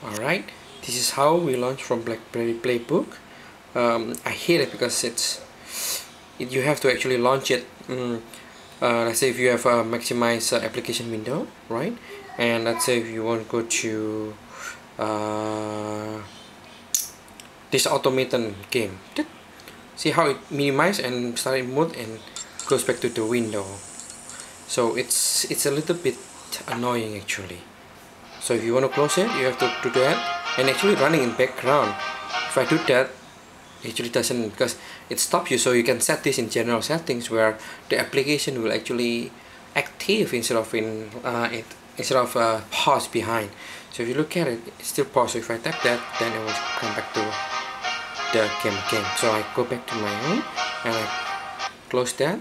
Alright, this is how we launch from BlackBerry Playbook. I hate it because you have to actually launch it. Let's say if you have a maximize application window, right? And let's say if you want to go to this automated game, see how it minimize and start in mode and goes back to the window. So it's a little bit annoying actually. So if you want to close it, you have to do that, and actually running in background. If I do that, it actually doesn't, because it stops you. So you can set this in general settings where the application will actually active instead of pause behind. So if you look at it, it's still pause. So if I tap that, then it will come back to the game again. So I go back to my own and I close that.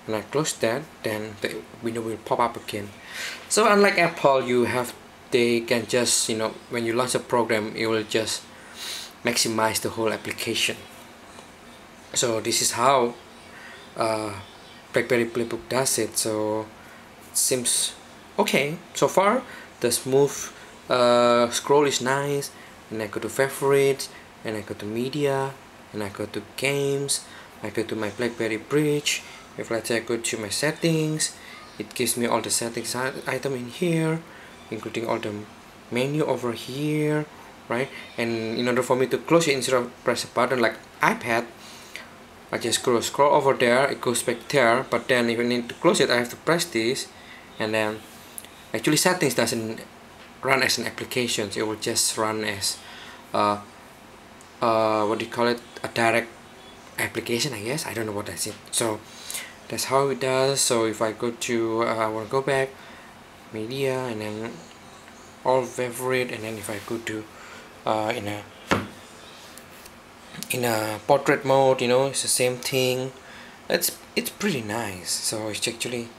And I close that, then the window will pop up again. So unlike Apple, they can just, when you launch a program, it will just maximize the whole application. So this is how BlackBerry Playbook does it. So it seems okay so far. The smooth scroll is nice, and I go to favorites, and I go to media, and I go to games, I go to my BlackBerry bridge. If let's say I go to my settings, it gives me all the settings item in here, including all the menu over here, right? And in order for me to close it, instead of press a button like iPad, I just scroll over there, it goes back there. But then if I need to close it, I have to press this, and then actually settings doesn't run as an application. It will just run as what do you call it, a direct application, I guess. I don't know what that's it. So that's how it does. So if I go to I want to go back media, and then all favorite, and then if I go to in a portrait mode, it's the same thing. It's pretty nice. So it's actually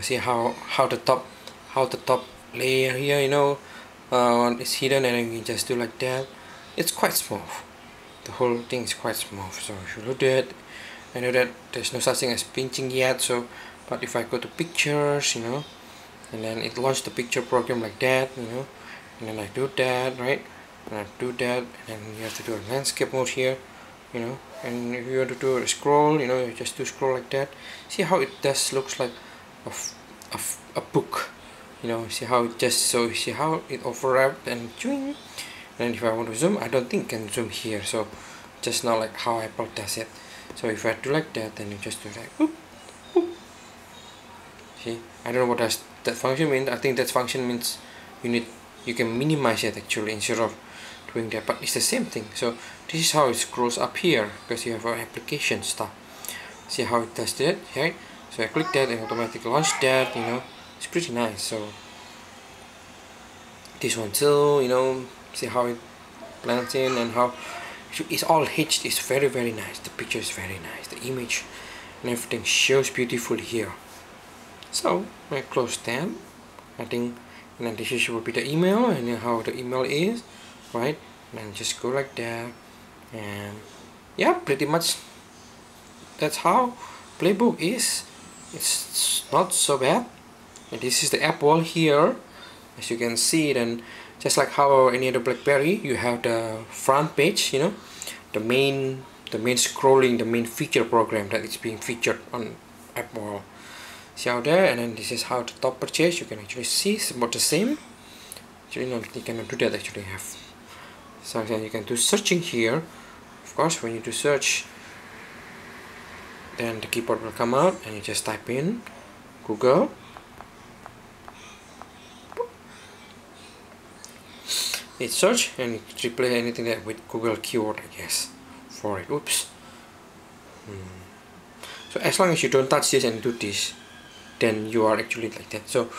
see how the top layer here, is hidden, and then you can just do like that. It's quite smooth. The whole thing is quite smooth. So if you look at it, I know that there's no such thing as pinching yet. So, but if I go to pictures, and then it launched the picture program like that, and then I do that, right? And I do that, and then you have to do a landscape mode here, and if you want to do a scroll, you just do scroll like that. See how it does looks like a book, see how it just, so see how it overlapped and chewing. And if I want to zoom, I don't think I can zoom here, so just not like how Apple does it. So if I do like that, then you just do like whoop, whoop. See, I don't know what does that function mean. I think that function means you can minimize it actually instead of doing that, but it's the same thing. So this is how it scrolls up here, because you have our application stuff. See how it does that, right? So I click that and automatically launch that. It's pretty nice. So this one too, see how it blends in, and how it's all hitched. It's very, very nice. The picture is very nice. The image and everything shows beautifully here. So I close that. I think, and then this will be the email, and then how the email is, right? And then just go like that, and yeah, pretty much that's how Playbook is. It's not so bad. And this is the app wall here, as you can see. Then just like how any other BlackBerry, you have the front page, the main scrolling, the main feature program that is being featured on app wall. See out there, and then this is how the top purchase. You can actually see it's about the same. Actually, no, you cannot do that. Actually, have something you can do searching here. Of course, when you do search, then the keyboard will come out, and you just type in Google. Hit search, and you replace anything that with Google keyword, I guess, for it. Oops. So as long as you don't touch this and do this, then you are actually like that. So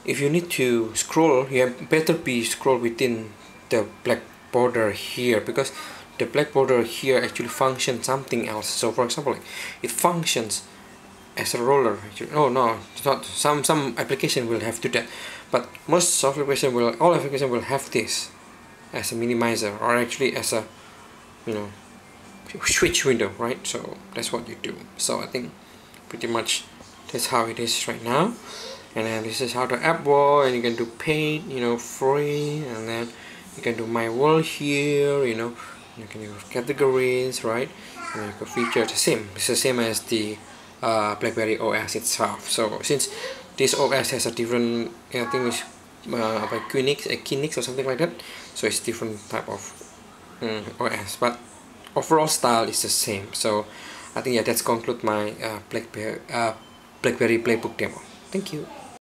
if you need to scroll, you have better be scroll within the black border here, because the black border here actually functions something else. So for example, it functions as a roller. Actually, oh no, it's not. Some application will have to do that, but most software application will, all application will have this as a minimizer, or actually as a switch window, right? So that's what you do. So I think pretty much that's how it is right now. and then this is how the app works, and you can do paid, you know, free, and then you can do my world here, you know, you can use categories, right, and you can feature the same. It's the same as the BlackBerry OS itself. So since this OS has a different, I think it's by Kinix or something like that, so it's different type of OS, but overall style is the same. So I think, yeah, that's conclude my BlackBerry Playbook demo. Thank you.